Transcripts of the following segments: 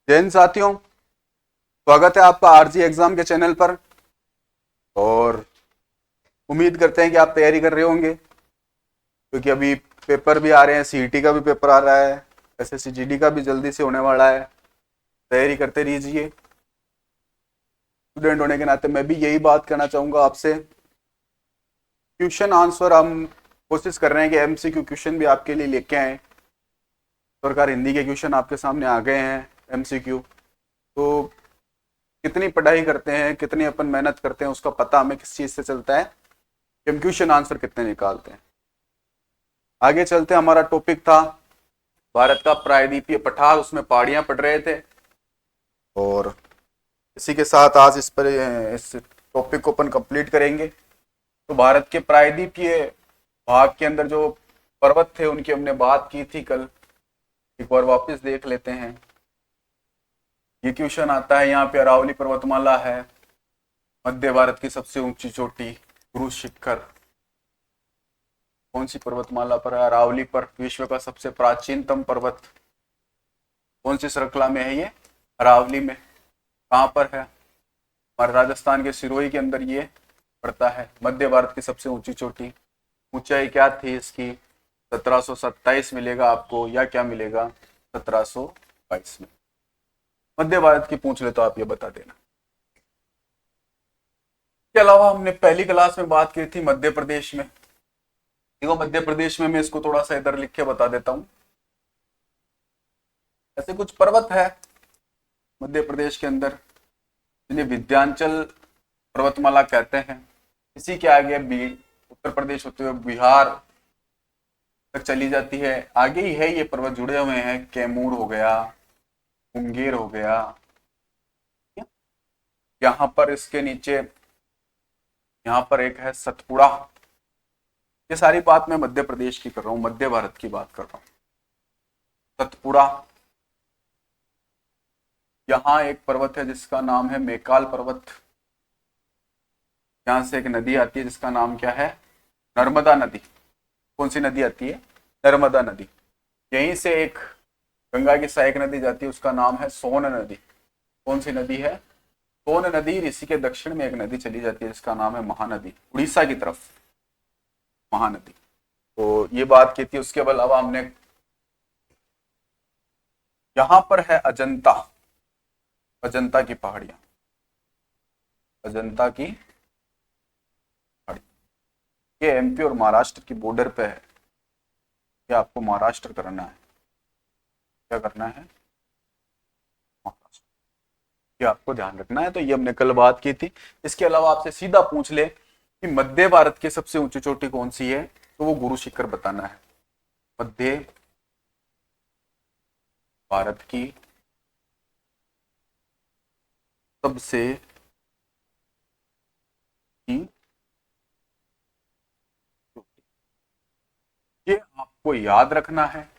जय हिंद साथियों, स्वागत है आपका आरजी एग्जाम के चैनल पर। और उम्मीद करते हैं कि आप तैयारी कर रहे होंगे, क्योंकि अभी पेपर भी आ रहे हैं। सीईटी का भी पेपर आ रहा है, एसएससी जीडी का भी जल्दी से होने वाला है। तैयारी करते रहिए। स्टूडेंट होने के नाते मैं भी यही बात कहना चाहूंगा आपसे। क्वेश्चन आंसर हम कोशिश कर रहे हैं कि एमसीक्यू क्वेश्चन भी आपके लिए लेके आए। सरकार हिंदी के क्वेश्चन आपके सामने आ गए हैं एमसीक्यू। तो कितनी पढ़ाई करते हैं, कितनी अपन मेहनत करते हैं, उसका पता हमें किस चीज से चलता है कि हम क्वेश्चन आंसर कितने निकालते हैं। आगे चलते, हमारा टॉपिक था भारत का प्रायद्वीपीय पठार, उसमें पहाड़ियां पढ़ रहे थे। और इसी के साथ आज इस टॉपिक को अपन कंप्लीट करेंगे। तो भारत के प्रायद्वीपीय भाग के अंदर जो पर्वत थे उनकी हमने बात की थी कल, एक बार वापस देख लेते हैं। ये क्वेश्चन आता है, यहाँ पे अरावली पर्वतमाला है, मध्य भारत की सबसे ऊंची चोटी गुरु शिखर कौन सी पर्वतमाला पर है? अरावली पर। विश्व का सबसे प्राचीनतम पर्वत कौन सी श्रृंखला में है? ये अरावली में। कहाँ पर है? हमारे राजस्थान के सिरोही के अंदर ये पड़ता है। मध्य भारत की सबसे ऊंची चोटी, ऊंचाई क्या थी इसकी? 1727 मिलेगा आपको, या क्या मिलेगा? 1722 में। मध्य भारत की पूछ ले तो आप ये बता देना। इसके अलावा हमने पहली क्लास में बात की थी मध्य प्रदेश में। देखो, मध्य प्रदेश में मैं इसको थोड़ा सा इधर लिख के बता देता हूं। ऐसे कुछ पर्वत है मध्य प्रदेश के अंदर जिन्हें विंध्याचल पर्वतमाला कहते हैं। इसी के आगे उत्तर प्रदेश होते हुए बिहार तक चली जाती है। आगे ही है ये पर्वत जुड़े हुए हैं। कैमूर हो गया, मुंगेर हो गया, यहाँ पर इसके नीचे यहाँ पर एक है सतपुड़ा। ये सारी बात मैं मध्य प्रदेश की कर रहा हूँ, मध्य भारत की बात कर रहा हूँ। सतपुड़ा। यहाँ एक पर्वत है जिसका नाम है मैकाल पर्वत। यहाँ से एक नदी आती है जिसका नाम क्या है? नर्मदा नदी। कौन सी नदी आती है? नर्मदा नदी। यहीं से एक गंगा की सहायक नदी जाती है, उसका नाम है सोन नदी। कौन सी नदी है? सोन नदी। ऋषि के दक्षिण में एक नदी चली जाती है जिसका नाम है महानदी, उड़ीसा की तरफ महानदी। तो ये बात की थी। उसके अलावा हमने यहां पर है अजंता, अजंता की पहाड़ियां, अजंता की पहाड़ी। ये एमपी और महाराष्ट्र की बॉर्डर पे है। ये आपको महाराष्ट्र करना है। क्या करना है? महाराष्ट्र। ये आपको ध्यान रखना है। तो ये हमने कल बात की थी। इसके अलावा आपसे सीधा पूछ ले कि मध्य भारत की सबसे ऊंची चोटी कौन सी है, तो वो गुरु शिखर बताना है। मध्य भारत की सबसे ऊंची चोटी, ये आपको याद रखना है।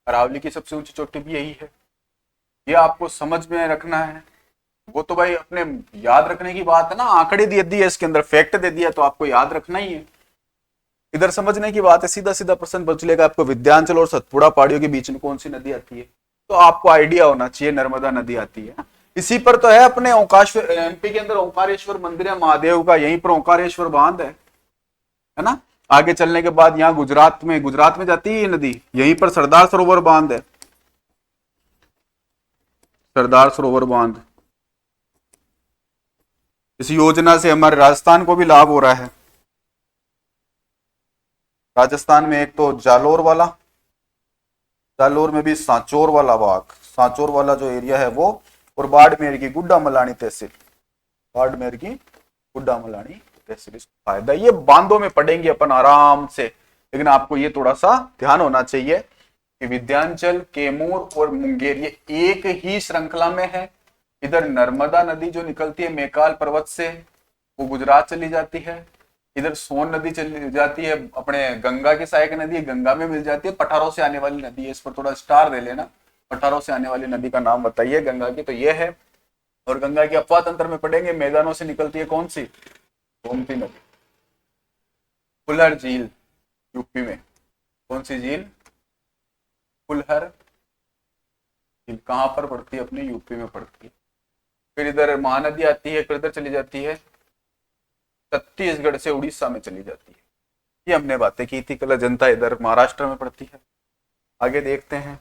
अरावली की सबसे ऊंची चोटी भी यही है। ये आपको समझ में रखना है। वो तो भाई अपने याद रखने की बात है ना, आंकड़े दे दिए इसके अंदर, फैक्ट दे दिया, तो आपको याद रखना ही है। इधर समझने की बात है। सीधा सीधा प्रश्न बचलेगा आपको, विंध्याचल और सतपुड़ा पहाड़ियों के बीच में कौन सी नदी आती है? तो आपको आइडिया होना चाहिए, नर्मदा नदी आती है। इसी पर तो है अपने ओंकारेश्वर, एमपी के अंदर ओंकारेश्वर मंदिर है महादेव का, यहीं पर ओंकारेश्वर बांध है ना। आगे चलने के बाद यहाँ गुजरात में जाती है ये नदी, यहीं पर सरदार सरोवर बांध है। सरदार सरोवर बांध। इस योजना से हमारे राजस्थान को भी लाभ हो रहा है। राजस्थान में एक तो जालोर वाला, जालोर में भी सांचौर वाला भाग, सांचौर वाला जो एरिया है वो, और बाड़मेर की गुड्डा मलानी तहसील, बाड़मेर की गुड्डा मलानी तहसील। फायदा ये बांधों में पढ़ेंगे अपन आराम से। लेकिन आपको ये थोड़ा सा ध्यान होना चाहिए कि विंध्याचल, कैमूर और मुंगेर ये एक ही श्रृंखला में है। इधर नर्मदा नदी जो निकलती है मैकाल पर्वत से, वो गुजरात चली जाती है। इधर सोन नदी चली जाती है, अपने गंगा की सहायक नदी है, गंगा में मिल जाती है। पठारों से आने वाली नदी है, इस पर थोड़ा स्टार दे लेना। पठारों से आने वाली नदी का नाम बताइए गंगा की, तो ये है। और गंगा की अपवाद तंत्र में पढ़ेंगे, मैदानों से निकलती है कौन सी? गोमती नदी। फुलहर झील यूपी में। कौन सी झील? फुलहर झील। कहाँ पर पड़ती है? अपने यूपी में पड़ती है। फिर इधर महानदी आती है, फिर इधर चली जाती है छत्तीसगढ़ से उड़ीसा में चली जाती है। ये हमने बातें की थी। कल अजंता इधर महाराष्ट्र में पड़ती है। आगे देखते हैं।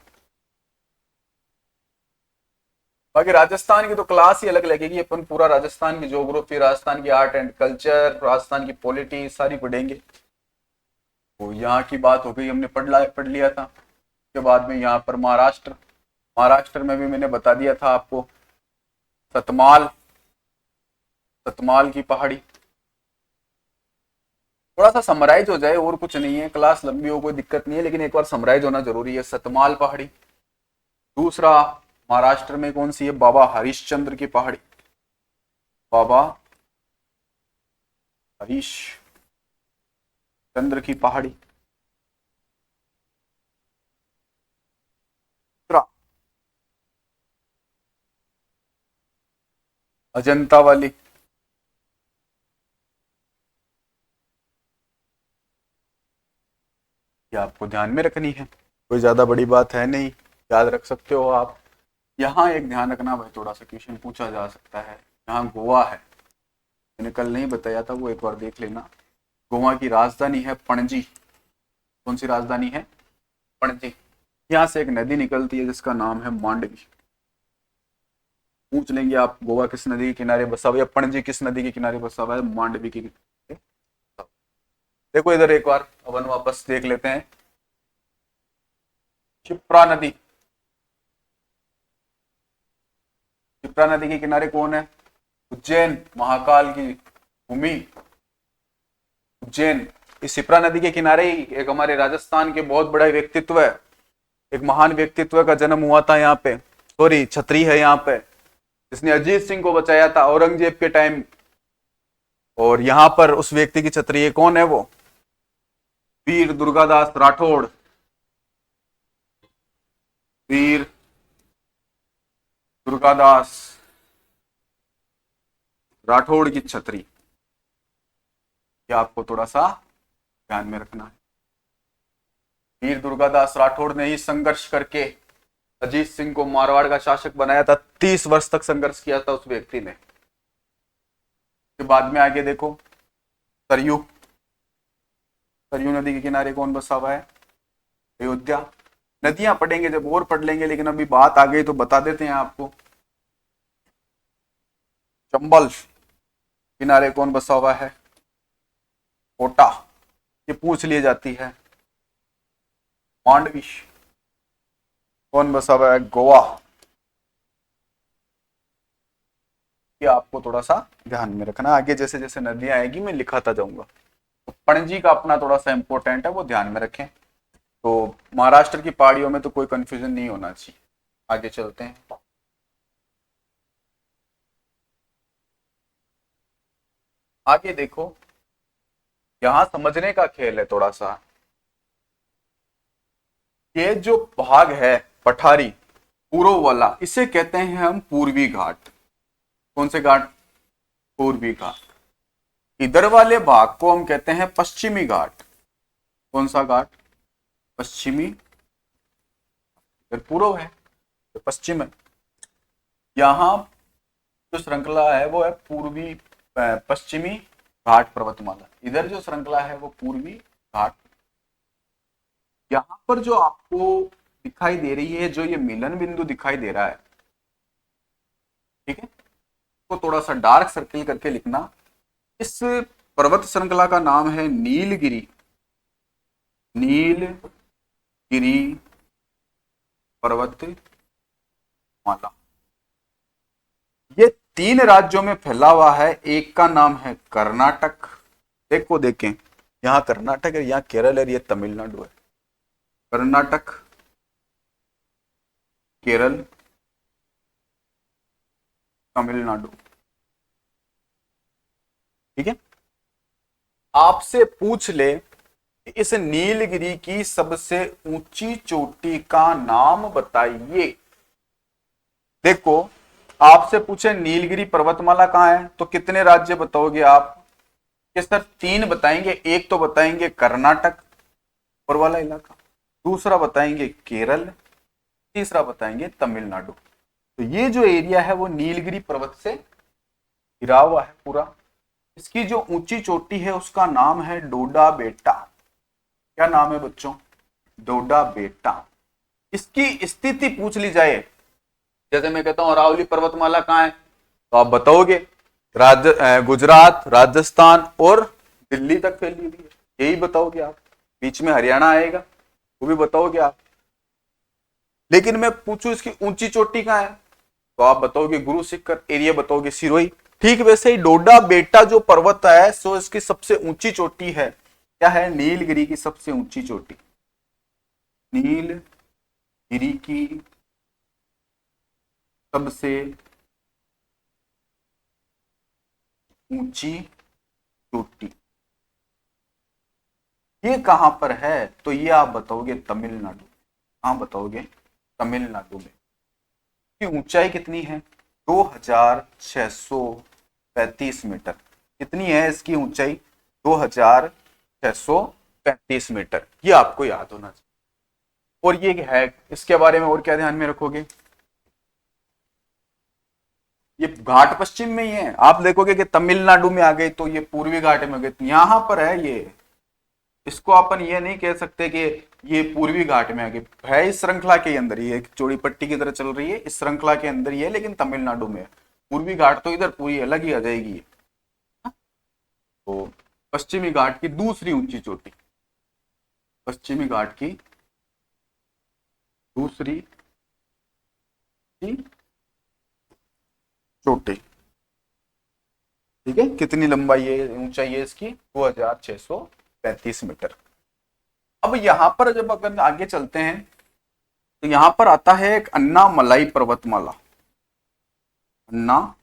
बाकी राजस्थान की तो क्लास ही अलग लगेगी। अपन पूरा राजस्थान की ज्योग्राफी, राजस्थान की आर्ट एंड कल्चर, राजस्थान की पॉलिटी सारी पढ़ेंगे। तो यहाँ की बात हो गई, हमने पढ़ लिया था। उसके बाद में यहाँ पर महाराष्ट्र में भी मैंने बता दिया था आपको, सतमाल सतमाल की पहाड़ी। थोड़ा सा समराइज हो जाए, और कुछ नहीं है, क्लास लंबी हो कोई दिक्कत नहीं है, लेकिन एक बार समराइज होना जरूरी है। सतमाल पहाड़ी। दूसरा, महाराष्ट्र में कौन सी है? बाबा हरिश्चंद्र की पहाड़ी। बाबा हरिश्चंद्र की पहाड़ी। दूसरा, अजंता वाली। ये आपको ध्यान में रखनी है, कोई ज्यादा बड़ी बात है नहीं, याद रख सकते हो आप। यहाँ एक ध्यान रखना भाई, थोड़ा सा क्वेश्चन पूछा जा सकता है। यहाँ गोवा है, मैंने कल नहीं बताया था, वो एक बार देख लेना। गोवा की राजधानी है पणजी। कौन सी राजधानी है? पणजी। यहाँ से एक नदी निकलती है जिसका नाम है मांडवी। पूछ लेंगे आप, गोवा किस नदी के किनारे बसा हुआ है, या पणजी किस नदी के किनारे बसा हुआ है? मांडवी की। देखो इधर एक बार अपन वापस देख लेते हैं। क्षिप्रा नदी। क्षिप्रा नदी के किनारे कौन है? उज्जैन, महाकाल की भूमि उज्जैन। इस क्षिप्रा नदी के किनारे ही एक हमारे राजस्थान के बहुत बड़ा व्यक्तित्व है, एक महान व्यक्तित्व का जन्म हुआ था यहाँ पे। सॉरी, छतरी है यहाँ पे, जिसने अजीत सिंह को बचाया था औरंगजेब के टाइम। और यहाँ पर उस व्यक्ति की छतरी है, कौन है वो? वीर दुर्गादास राठौड़। वीर दुर्गादास राठौड़ की छतरी। ये आपको थोड़ा सा ध्यान में रखना है। वीर दुर्गादास राठौड़ ने ही संघर्ष करके अजीत सिंह को मारवाड़ का शासक बनाया था। 30 वर्ष तक संघर्ष किया था उस व्यक्ति ने। के बाद में आगे देखो, सरयू। सरयू नदी के किनारे कौन बसा हुआ है? अयोध्या। नदियां पढ़ेंगे जब और पढ़ लेंगे, लेकिन अभी बात आ गई तो बता देते हैं आपको। चंबल किनारे कौन बसा हुआ है? कोटा। ये पूछ लिए जाती है। मांडवी कौन बसा हुआ है? गोवा। ये आपको थोड़ा सा ध्यान में रखना। आगे जैसे जैसे नदियां आएगी मैं लिखाता जाऊंगा। तो पणजी का अपना थोड़ा सा इंपॉर्टेंट है, वो ध्यान में रखें। तो महाराष्ट्र की पहाड़ियों में तो कोई कंफ्यूजन नहीं होना चाहिए। आगे चलते हैं। आगे देखो, यहां समझने का खेल है थोड़ा सा। ये जो भाग है पठारी पूर्व वाला, इसे कहते हैं हम पूर्वी घाट। कौन से घाट? पूर्वी घाट। इधर वाले भाग को हम कहते हैं पश्चिमी घाट। कौन सा घाट? पश्चिमी। इधर पूर्व है, तो पश्चिम है। यहां जो श्रृंखला है वो है पूर्वी पश्चिमी घाट पर्वतमाला। इधर जो श्रृंखला है वो पूर्वी घाट। यहां पर जो आपको दिखाई दे रही है, जो ये मिलन बिंदु दिखाई दे रहा है, ठीक है, तो थोड़ा सा डार्क सर्किल करके लिखना। इस पर्वत श्रृंखला का नाम है नीलगिरी। नीलगिरी पर्वतमाला। ये 3 राज्यों में फैला हुआ है। एक का नाम है कर्नाटक। देखो देखें, यहाँ कर्नाटक है, यहाँ केरल है, ये तमिलनाडु है। कर्नाटक, केरल, तमिलनाडु। ठीक है। आपसे पूछ ले इस नीलगिरी की सबसे ऊंची चोटी का नाम बताइए। देखो, आपसे पूछे नीलगिरी पर्वतमाला कहाँ है, तो कितने राज्य बताओगे आप? कि सर 3 बताएंगे। एक तो बताएंगे कर्नाटक ऊपर वाला इलाका, दूसरा बताएंगे केरल, तीसरा बताएंगे तमिलनाडु। तो ये जो एरिया है वो नीलगिरी पर्वत से घिरा हुआ है पूरा। इसकी जो ऊंची चोटी है उसका नाम है डोडा बेटा। क्या नाम है बच्चों? डोडा बेटा। इसकी स्थिति पूछ ली जाए, जैसे मैं कहता हूं अरावली पर्वतमाला कहाँ है, तो आप बताओगे गुजरात, राजस्थान और दिल्ली तक फैली हुई है, यही बताओगे आप। बीच में हरियाणा आएगा, वो भी बताओगे आप। लेकिन मैं पूछूं इसकी ऊंची चोटी कहाँ है, तो आप बताओगे गुरु शिखर, एरिया बताओगे सिरोही। ठीक वैसे ही डोडा बेटा जो पर्वत है सो इसकी सबसे ऊंची चोटी है, क्या है? नीलगिरी की सबसे ऊंची चोटी। नीलगिरी की सबसे ऊंची चोटी ये कहां पर है, तो ये आप बताओगे तमिलनाडु। कहां बताओगे? तमिलनाडु में। की ऊंचाई कितनी है? 2635 मीटर। कितनी है इसकी ऊंचाई? 2635 मीटर। ये आपको याद होना चाहिए। और ये है, इसके बारे में और क्या ध्यान में रखोगे? ये घाट पश्चिम में ही है। आप देखोगे कि तमिलनाडु में आ गए तो ये पूर्वी घाट में गए, यहां पर है ये। इसको अपन ये नहीं कह सकते कि ये पूर्वी घाट में आ गए, है इस श्रृंखला के अंदर, ये एक चौड़ी पट्टी की तरह चल रही है, इस श्रृंखला के अंदर ही है, लेकिन तमिलनाडु में है। पूर्वी घाट तो इधर पूरी अलग ही आ जाएगी। तो पश्चिमी घाट की दूसरी ऊंची चोटी, पश्चिमी घाट की दूसरी चोटी। ठीक है, कितनी लंबाई है, ऊंचाई है इसकी? 2635 मीटर। अब यहां पर जब अगर आगे चलते हैं तो यहां पर आता है एक अन्नामलाई पर्वतमाला। अन्नामलाई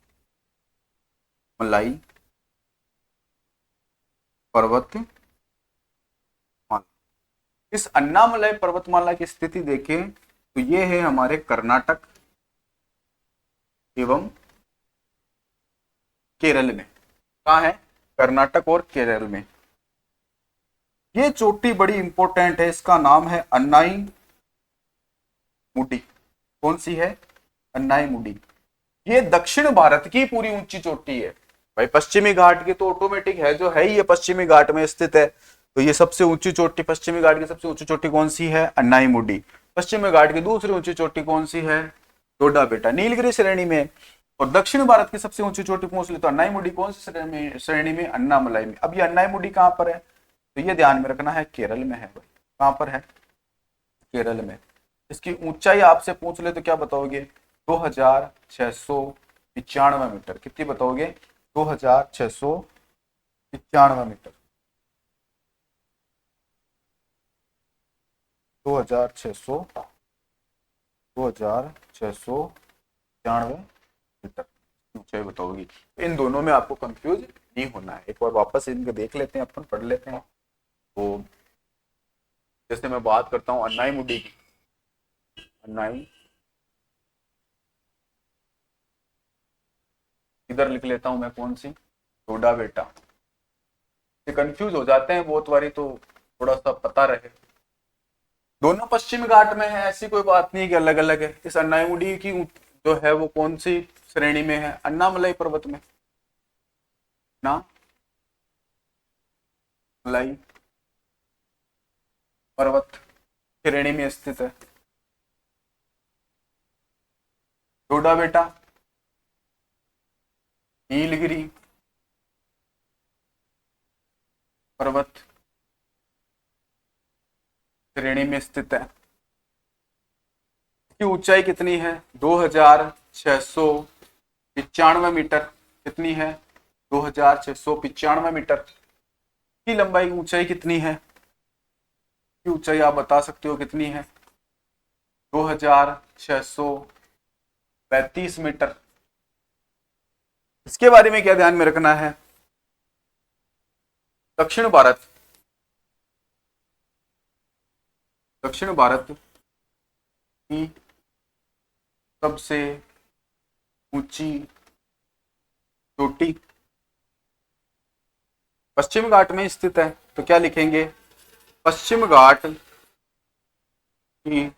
पर्वतमाला। इस अन्नामलाई पर्वतमाला की स्थिति देखें तो ये है हमारे कर्नाटक एवं केरल में। कहा है? कर्नाटक और केरल में। ये चोटी बड़ी इंपॉर्टेंट है, इसका नाम है अन्नाई मुडी। कौन सी है? अन्नाई मुडी। ये दक्षिण भारत की पूरी ऊंची चोटी है। भाई पश्चिमी घाट की तो ऑटोमेटिक है, जो है ही ये पश्चिमी घाट में स्थित है। तो ये सबसे ऊंची चोटी, पश्चिमी घाट की सबसे ऊंची चोटी कौन सी है? अन्नाई मुडी। पश्चिमी घाट की दूसरी ऊंची चोटी कौन सी है? डोडा बेटा, नीलगिरी श्रेणी में। और दक्षिण भारत की सबसे ऊंची चोटी पूछ ली तो अन्नाई मुडी कौन सी श्रेणी में? अन्नामलाई में। अब ये अन्नाई मुडी कहां पर है, तो ये ध्यान में रखना है, केरल में है। कहां पर है? केरल में। इसकी ऊंचाई आपसे पूछ ले तो क्या बताओगे? 2695 मीटर। कितनी बताओगे? 2695 मीटर। 2695 मीटर ऊंचाई बताओगी। इन दोनों में आपको कंफ्यूज नहीं होना है। एक बार वापस इनको देख लेते हैं, अपन पढ़ लेते हैं। तो जैसे मैं बात करता हूं अन्नाई मुडी की, अन्नाई, इधर लिख लेता हूं मैं कौन सी? डोडा बेटा। कंफ्यूज हो जाते हैं बहुत बारी, तो थोड़ा सा पता रहे। दोनों पश्चिम घाट में है, ऐसी कोई बात नहीं कि अलग अलग है। इस अन्नाई मुडी की जो है वो कौन सी श्रेणी में है? अन्नामलाई पर्वत में ना, मलाई पर्वत श्रेणी में स्थित है। डोडा बेटा नीलगिरी पर्वत श्रेणी में स्थित है। की ऊंचाई कितनी है? 2695 मीटर। कितनी है? 2695 मीटर। की लंबाई, ऊंचाई कितनी है? की ऊंचाई आप बता सकते हो कितनी है? 2635 मीटर। इसके बारे में क्या ध्यान में रखना है? दक्षिण भारत, दक्षिण भारत की सबसे ऊंची चोटी पश्चिम घाट में स्थित है। तो क्या लिखेंगे? पश्चिम घाट की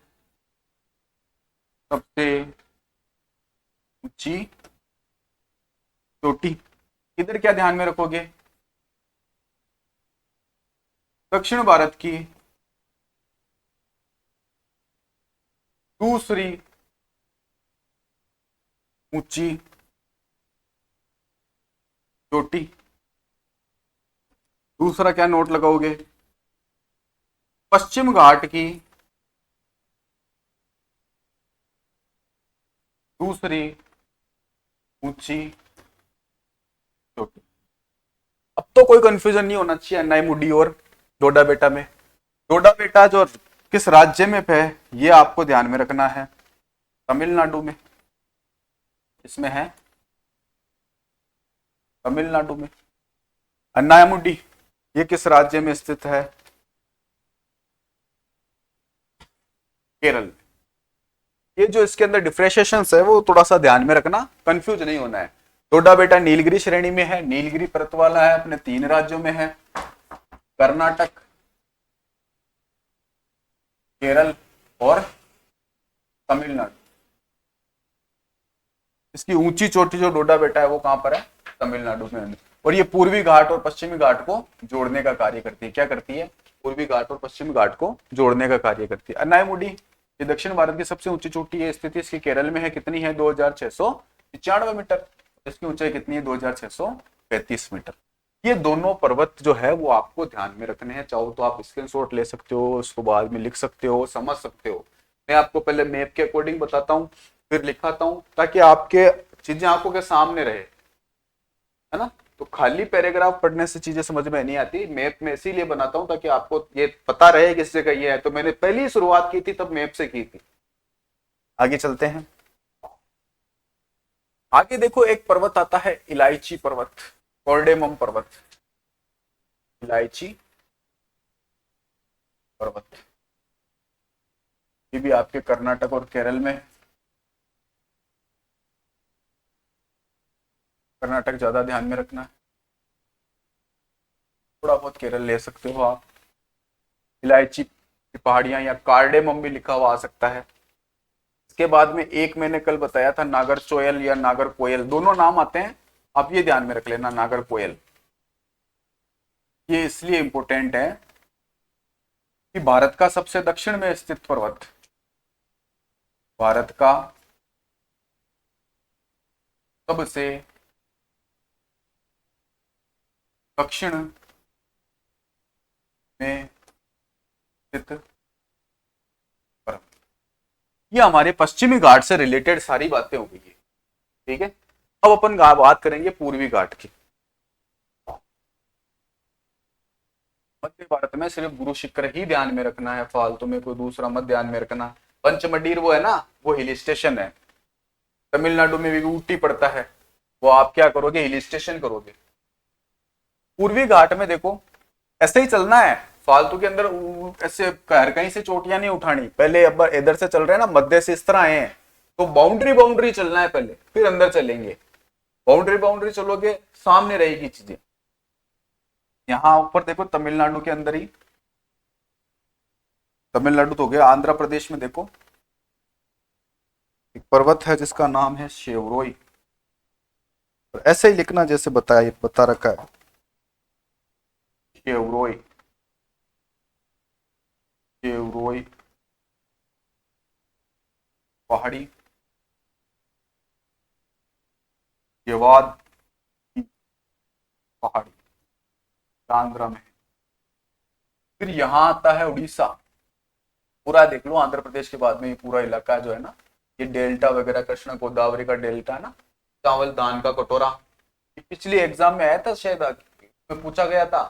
सबसे ऊंची चोटी, इधर क्या ध्यान में रखोगे? दक्षिण भारत की दूसरी ऊंची चोटी। दूसरा क्या नोट लगाओगे? पश्चिम घाट की दूसरी ऊंची चोटी। अब तो कोई कंफ्यूजन नहीं होना चाहिए अन्नाई मुडी और डोडा बेटा में। डोडा बेटा जो किस राज्य में है ये आपको ध्यान में रखना है। तमिलनाडु में। इसमें है तमिलनाडु में। अन्नायामुडी ये किस राज्य में स्थित है? केरल। ये जो इसके अंदर डिफ्रेंशिएशन है वो थोड़ा सा ध्यान में रखना, कंफ्यूज नहीं होना है। डोडा बेटा नीलगिरी श्रेणी में है, नीलगिरी पर्वत वाला है, अपने 3 राज्यों में है, कर्नाटक, केरल और तमिलनाडु। इसकी ऊंची चोटी जो डोडा बेटा है वो कहां पर है? तमिलनाडु में। और ये पूर्वी घाट और पश्चिमी घाट को जोड़ने का कार्य करती है। क्या करती है? पूर्वी घाट और पश्चिमी घाट को जोड़ने का कार्य करती है। अन्नायमुडी ये दक्षिण भारत की सबसे ऊंची चोटी है, स्थिति इसकी केरल में है। कितनी है? 2695 मीटर। इसकी ऊंचाई कितनी है? 2635 मीटर। ये दोनों पर्वत जो है वो आपको ध्यान में रखने हैं। चाहो तो आप स्क्रीनशॉट ले सकते हो, उसको बाद में लिख सकते हो, समझ सकते हो। मैं आपको पहले मैप के अकॉर्डिंग बताता हूँ, फिर लिखाता हूँ, ताकि आपके चीजें आंखों के सामने रहे, है ना। तो खाली पैराग्राफ पढ़ने से चीजें समझ में नहीं आती। मैप में इसीलिए बनाता हूँ ताकि आपको ये पता रहे किस जगह ये है। तो मैंने पहली शुरुआत की थी तब मैप से की थी। आगे चलते हैं। आगे देखो एक पर्वत आता है इलायची पर्वत, कोर्डेमम पर्वत। इलायची पर्वत ये भी आपके कर्नाटक और केरल में। कर्नाटक ज्यादा ध्यान में रखना है, थोड़ा बहुत केरल ले सकते हो आप। इलायची की पहाड़ियां या कार्डेमम भी लिखा हुआ आ सकता है। इसके बाद में एक मैंने कल बताया था नागर चोयल या नागर कोयल, दोनों नाम आते हैं, आप ये ध्यान में रख लेना। नागर कोयल ये इसलिए इंपॉर्टेंट है कि भारत का सबसे दक्षिण में स्थित पर्वत, भारत का सबसे दक्षिण में स्थित पर्वत। ये हमारे पश्चिमी घाट से रिलेटेड सारी बातें हो गई है, ठीक है। अब अपन बात करेंगे पूर्वी घाट की। मध्य भारत में सिर्फ गुरु शिखर ही ध्यान में रखना है, फालतू में कोई दूसरा मत ध्यान में रखना। पंचमढ़ी वो है ना, वो हिल स्टेशन है। तमिलनाडु में भी ऊटी पड़ता है, वो आप क्या करोगे? हिल स्टेशन करोगे। पूर्वी घाट में देखो ऐसे ही चलना है, फालतू के अंदर ऐसे हर कहीं से चोटियां नहीं उठानी। पहले अब इधर से चल रहे हैं ना, मध्य से इस तरह आए हैं, तो बाउंड्री बाउंड्री चलना है पहले, फिर अंदर चलेंगे। बाउंड्री बाउंड्री चलोगे सामने रहेगी चीजें। यहाँ ऊपर देखो तमिलनाडु के अंदर ही, तमिलनाडु तो हो गया। आंध्र प्रदेश में देखो एक पर्वत है जिसका नाम है शेवरोई। ऐसे ही लिखना जैसे बता रखा है, शेवरोई। शेवरोई पहाड़ी केवाद की पहाड़ी आंध्र में। फिर यहाँ आता है उड़ीसा। पूरा देख लो, आंध्र प्रदेश के बाद में ये पूरा इलाका जो है ना, ये डेल्टा वगैरह, कृष्णा गोदावरी का डेल्टा है ना। चावल दान का कटोरा, पिछले एग्जाम में आया था शायद, में पूछा गया था,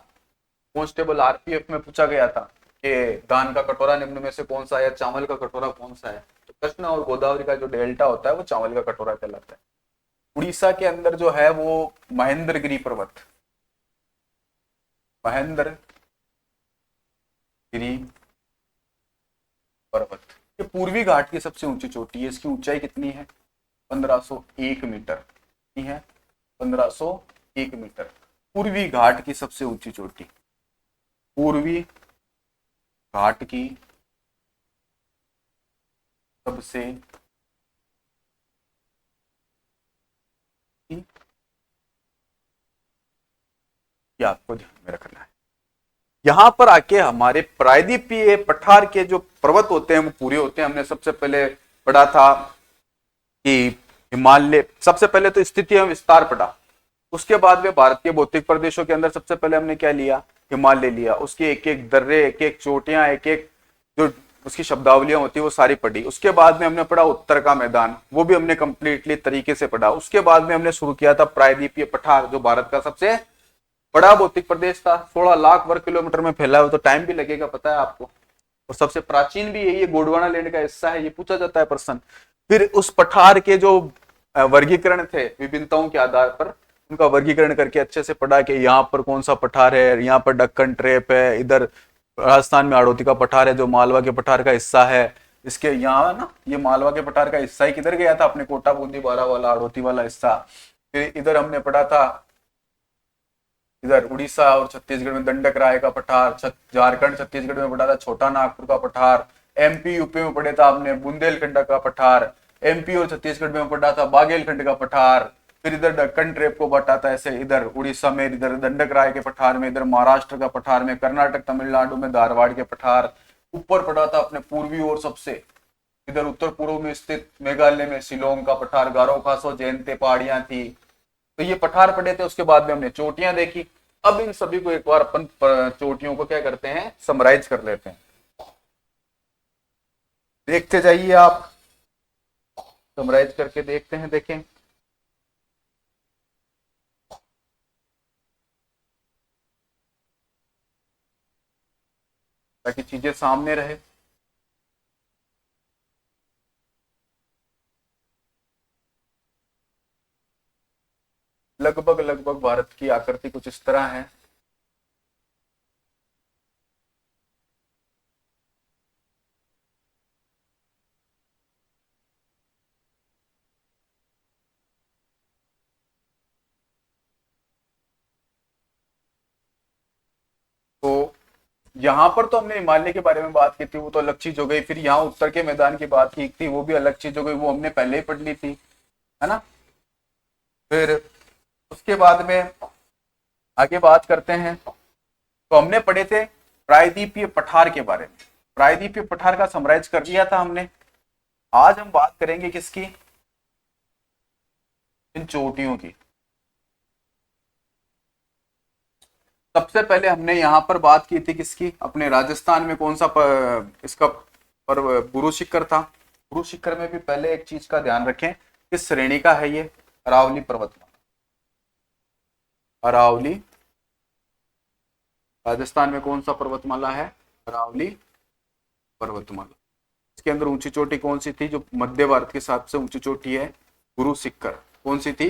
कांस्टेबल आरपीएफ में पूछा गया था कि दान का कटोरा निम्न में से कौन सा है, चावल का कटोरा कौन सा है। तो कृष्णा और गोदावरी का जो डेल्टा होता है वो चावल का कटोरा कहलाता है। उड़ीसा के अंदर जो है वो महेंद्रगिरी पर्वत, महेंद्रगिरी पर्वत, ये पूर्वी घाट की सबसे ऊंची चोटी है। इसकी ऊंचाई कितनी है? 1501 मीटर। कितनी है? 1501 मीटर। पूर्वी घाट की सबसे ऊंची चोटी, पूर्वी घाट की सबसे ये आपको ध्यान में रखना है। यहां पर आके हमारे प्रायद्वीपीय पठार के जो पर्वत होते हैं वो पूरे होते हैं। हमने सबसे पहले पढ़ा था कि हिमालय, सबसे पहले तो स्थिति एवं विस्तार पढ़ा, उसके बाद में भारतीय भौतिक प्रदेशों के अंदर सबसे पहले हमने क्या लिया, हिमालय लिया। उसके एक एक दर्रे, एक एक चोटियां, एक एक जो उसकी शब्दावलियां होती है वो सारी पढ़ी। उसके बाद में हमने पढ़ा उत्तर का मैदान, वो भी हमने कंप्लीटली तरीके से पढ़ा। उसके बाद में हमने शुरू किया था प्रायद्वीपीय पठार, जो भारत का सबसे बड़ा भौतिक प्रदेश था, 16 लाख वर्ग किलोमीटर में फैला हुआ, तो टाइम भी लगेगा पता है आपको। और सबसे प्राचीन भी यही है, गोंडवाना लैंड का हिस्सा है, ये पूछा जाता है प्रश्न। फिर उस पठार के जो वर्गीकरण थे विभिन्नताओं के आधार पर, उनका वर्गीकरण करके अच्छे से पढ़ा कि यहाँ पर कौन सा पठार है, यहाँ पर दक्कन ट्रेप है, इधर राजस्थान में हाड़ौती का पठार है जो मालवा के पठार का हिस्सा है। इसके यहाँ ना ये मालवा के पठार का हिस्सा ही किधर गया था, अपने कोटा बूंदी बारा वाला हाड़ौती वाला हिस्सा। फिर इधर हमने पढ़ा था, इधर उड़ीसा और छत्तीसगढ़ में दंडक राय का पठार, झारखंड छत्तीसगढ़ में पढ़ा था छोटा नागपुर का पठार, एमपी यूपी में पढ़ा था हमने बुंदेलखंड का पठार, एमपी और छत्तीसगढ़ में पढ़ा था बागेलखंड का पठार। फिर इधर दक्कन ट्रेप को बटा था ऐसे, इधर उड़ीसा में इधर दंडक राय के पठार में, इधर महाराष्ट्र का पठार में, कर्नाटक तमिलनाडु में धारवाड़ के पठार। ऊपर पड़ा था अपने पूर्वी और सबसे इधर उत्तर पूर्व में स्थित मेघालय में शिलोंग का पठार, गारो खासो जयंते पहाड़ियां थी। तो ये पठार पड़े थे। उसके बाद में हमने चोटियां देखी। अब इन सभी को एक बार अपन चोटियों को क्या करते हैं, समराइज कर लेते हैं। देखते जाइए आप, समराइज करके देखते हैं, देखें। ताकि चीजें सामने रहे। लगभग लगभग भारत की आकृति कुछ इस तरह है। तो यहाँ पर तो हमने हिमालय के बारे में बात की थी, वो तो अलग चीज हो गई। फिर यहाँ उत्तर के मैदान की बात की थी, वो भी अलग चीज हो गई, वो हमने पहले ही पढ़ ली थी, है ना। फिर उसके बाद में आगे बात करते हैं। तो हमने पढ़े थे प्रायद्वीपीय पठार के बारे में, प्रायद्वीपीय पठार का समराइज कर दिया था हमने। आज हम बात करेंगे किसकी, इन चोटियों की। सबसे पहले हमने यहां पर बात की थी किसकी, अपने राजस्थान में कौन सा इसका पर्व गुरु शिखर था। गुरु शिखर में भी पहले एक चीज का ध्यान रखें, किस श्रेणी का है ये, अरावली पर्वतमाला। अरावली, राजस्थान में कौन सा पर्वतमाला है, अरावली पर्वतमाला। इसके अंदर ऊंची चोटी कौन सी थी, जो मध्य भारत के हिसाब से ऊंची चोटी है, गुरु शिखर। कौन सी थी,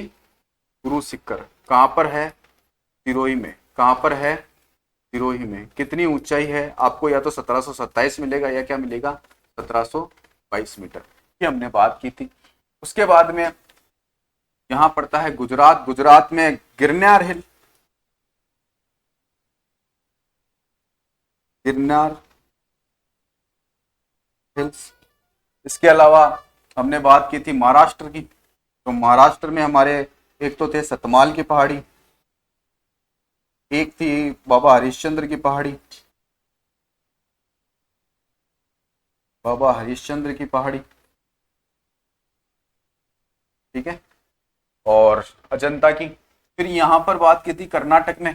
गुरु शिखर। कहां पर है, सिरोही में। कहां पर है, सिरोही में। कितनी ऊंचाई है आपको, या तो 1727 मिलेगा या क्या मिलेगा, 1722 मीटर। ये हमने बात की थी। उसके बाद में यहां पड़ता है गुजरात। गुजरात में गिरनार हिल, गिरनार हिल्स। इसके अलावा हमने बात की थी महाराष्ट्र की। तो महाराष्ट्र में हमारे एक तो थे सतमाल की पहाड़ी, एक थी बाबा हरिश्चंद्र की पहाड़ी, बाबा हरिश्चंद्र की पहाड़ी, ठीक है, और अजंता की। फिर यहां पर बात की थी कर्नाटक में।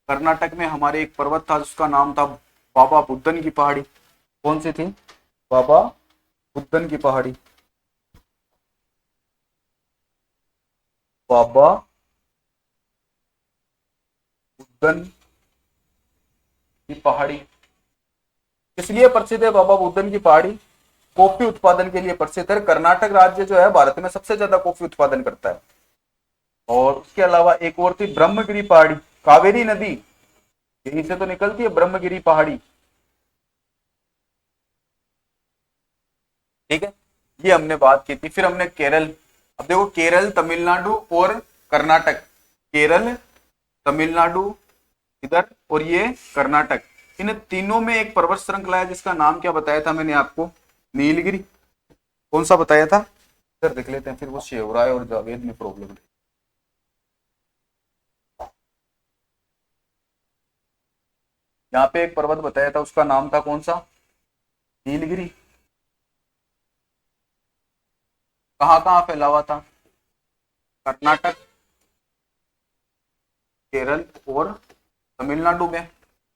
कर्नाटक में हमारे एक पर्वत था जिसका नाम था बाबा बुद्धन की पहाड़ी। कौन सी थी, बाबा बुद्धन की पहाड़ी, बाबा बुद्धन की पहाड़ी। इसलिए प्रसिद्ध है बाबा बुद्धन की पहाड़ी, कॉफी उत्पादन के लिए प्रसिद्ध है। कर्नाटक राज्य जो है भारत में सबसे ज्यादा कॉफी उत्पादन करता है। और उसके अलावा एक और थी ब्रह्मगिरी पहाड़ी, कावेरी नदी यहीं से तो निकलती है, ब्रह्मगिरी पहाड़ी, ठीक है। ये हमने बात की थी। फिर हमने केरल, अब देखो केरल, तमिलनाडु और कर्नाटक, केरल, तमिलनाडु इधर और ये कर्नाटक, इन तीनों में एक पर्वत श्रृंखला है जिसका नाम क्या बताया था मैंने आपको, नीलगिरी। कौन सा बताया था, इधर देख लेते हैं, फिर वो शेवराय और जावेद में प्रॉब्लम है। यहाँ पे एक पर्वत बताया था, उसका नाम था कौन सा? नीलगिरी। कहाँ कहाँ फैला हुआ था? कर्नाटक, केरल और तमिलनाडु में।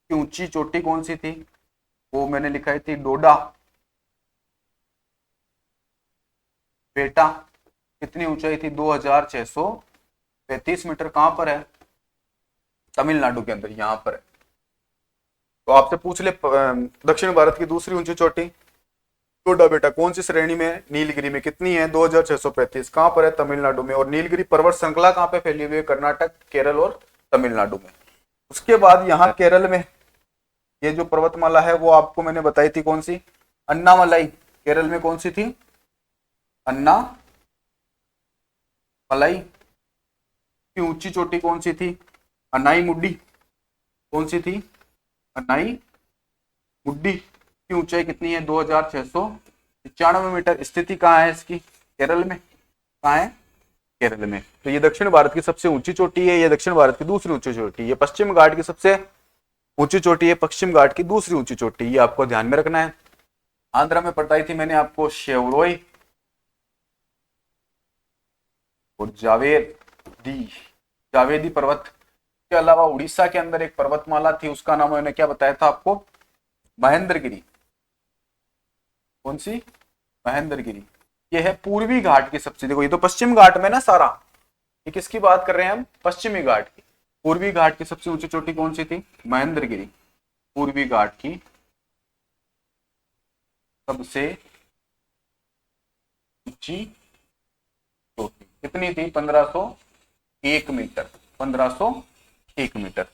की ऊंची चोटी कौन सी थी? वो मैंने लिखाई थी डोडा बेटा। कितनी ऊंचाई थी? 2635 मीटर। कहां पर है? तमिलनाडु के अंदर, यहां पर है। तो आपसे पूछ ले दक्षिण भारत की दूसरी ऊंची चोटी डोडा बेटा कौन सी श्रेणी में? नीलगिरी में। कितनी है? 2635। कहां पर है? तमिलनाडु में। और नीलगिरी पर्वत श्रृंखला कहां पे फैली हुई है? कर्नाटक, केरल और तमिलनाडु में। उसके बाद यहाँ केरल में ये जो पर्वतमाला है वो आपको मैंने बताई थी कौन सी? अन्नामलाई। केरल में कौन सी थी? अन्ना मलाई। की ऊंची चोटी कौन सी थी? अनाई मुड्डी। कौन सी थी? अनाई मुड्डी। की ऊंचाई कितनी है? 2695 मीटर। स्थिति कहाँ है इसकी? केरल में। कहाँ है? केरल में। तो ये दक्षिण भारत की सबसे ऊंची चोटी है, ये दक्षिण भारत की दूसरी ऊंची चोटी। ये पश्चिम घाट की सबसे ऊंची चोटी है, पश्चिम घाट की दूसरी ऊंची चोटी। ये आपको ध्यान में रखना है। आंध्र में बताई थी मैंने आपको शेवरोई और जावेदी जावेदी पर्वत। के अलावा उड़ीसा के अंदर एक पर्वतमाला थी, उसका नाम मैंने क्या बताया था आपको? महेंद्रगिरी। कौन सी? महेंद्रगिरी। ये है पूर्वी घाट की सबसे, देखो ये तो पश्चिम घाट में ना सारा, ये किसकी बात कर रहे हैं हम? पश्चिमी घाट की। पूर्वी घाट की सबसे ऊंची चोटी कौन सी थी? महेंद्रगिरी। पूर्वी घाट की सबसे ऊंची चोटी कितनी थी? 1501 मीटर। 1501 मीटर।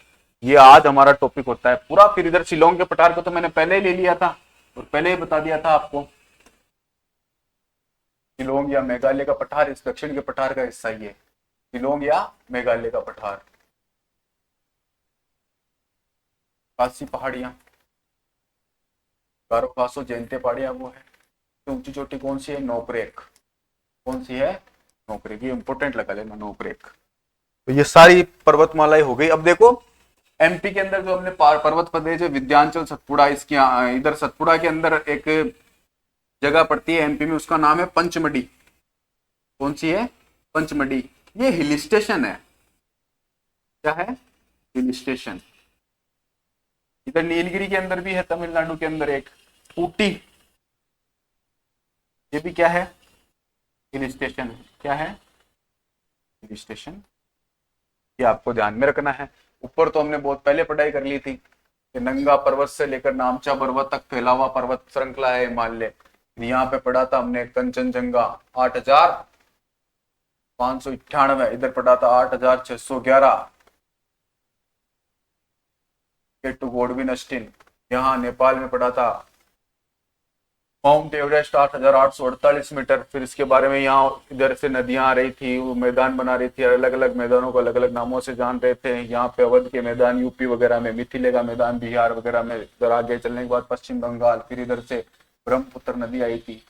ये आज हमारा टॉपिक होता है पूरा। फिर इधर शिलोंग के पठार को तो मैंने पहले ही ले लिया था और पहले ही बता दिया था आपको। शिलोंग या मेघालय का पठार इस दक्षिण के पठार का हिस्सा ही है। शिलोंग या मेघालय का पठार। खासी पहाड़ियां, गारो खासो जयंती पहाड़ियां वो है। तो ऊंची चोटी कौन सी है? नोकरेक। कौन सी है? नोकरेक। ये इंपोर्टेंट लगा लेना, नोकरेक। तो ये सारी पर्वतमालाएं हो गई। अब देखो एमपी के अंदर जो हमने पर्वत प्रदेश है विंध्याचल सतपुड़ा, इसकी इधर सतपुड़ा के अंदर एक जगह पड़ती है एमपी में, उसका नाम है पंचमढ़ी। कौन सी है? पंचमढ़ी। ये हिल स्टेशन है। क्या है? Hill station. इधर नीलगिरी के अंदर भी है, तमिलनाडु के अंदर एक ऊटी। ये भी क्या है? Hill station. क्या है? Hill station. ये आपको ध्यान में रखना है। ऊपर तो हमने बहुत पहले पढ़ाई कर ली थी कि नंगा पर्वत से लेकर नामचा पर्वत तक फैला हुआ पर्वत श्रृंखला है हिमालय। यहाँ पे पढ़ा था हमने कंचनजंगा 8598। इधर पढ़ा था 8611। To Godwin Austen. यहाँ नेपाल में पढ़ा था माउंट एवरेस्ट 8848 मीटर। फिर इसके बारे में यहाँ इधर से नदियां आ रही थी, वो मैदान बना रही थी, अलग अलग मैदानों को अलग अलग नामों से जान रहे थे। यहाँ पे अवध के मैदान यूपी वगैरह में, मिथिले का मैदान बिहार वगैरह में, इधर आगे चलने के बाद पश्चिम बंगाल, फिर इधर से ब्रह्मपुत्र नदी आई थी।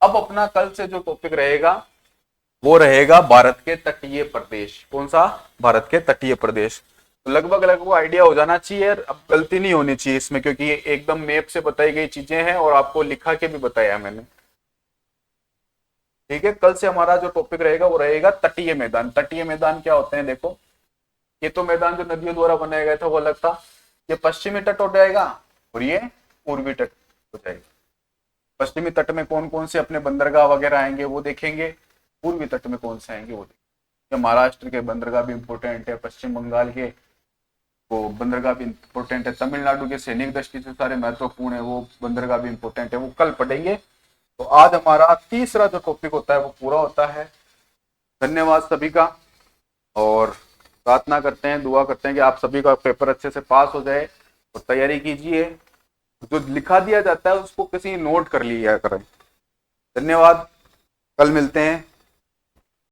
अब अपना कल से जो टॉपिक रहेगा वो रहेगा भारत के तटीय प्रदेश। कौन सा? भारत के तटीय प्रदेश। तो लगभग लगभग आइडिया हो जाना चाहिए। अब गलती नहीं होनी चाहिए इसमें, क्योंकि ये एकदम मैप से बताई गई चीजें हैं और आपको लिखा के भी बताया मैंने। ठीक है, कल से हमारा जो टॉपिक रहेगा वो रहेगा तटीय मैदान। तटीय मैदान क्या होते हैं? देखो ये तो मैदान जो नदियों द्वारा बनाया गया था वो अलग था। ये पश्चिमी तट हो जाएगा और ये पूर्वी तट हो जाएगा। पश्चिमी तट में कौन कौन से अपने बंदरगाह वगैरह आएंगे वो देखेंगे। पूर्वी तट में कौन से आएंगे वो देखेंगे। महाराष्ट्र के बंदरगाह भी इंपोर्टेंट है, पश्चिम बंगाल के वो बंदरगाह भी इंपोर्टेंट है, तमिलनाडु के सैनिक दृष्टि से सारे महत्वपूर्ण है, वो बंदरगाह भी इंपोर्टेंट है, वो कल पढ़ेंगे। तो आज हमारा तीसरा जो टॉपिक होता है वो पूरा होता है। धन्यवाद सभी का, और प्रार्थना करते हैं, दुआ करते हैं कि आप सभी का पेपर अच्छे से पास हो जाए और तैयारी कीजिए। जो लिखा दिया जाता है उसको किसी नोट कर लिया करें। धन्यवाद, कल मिलते हैं।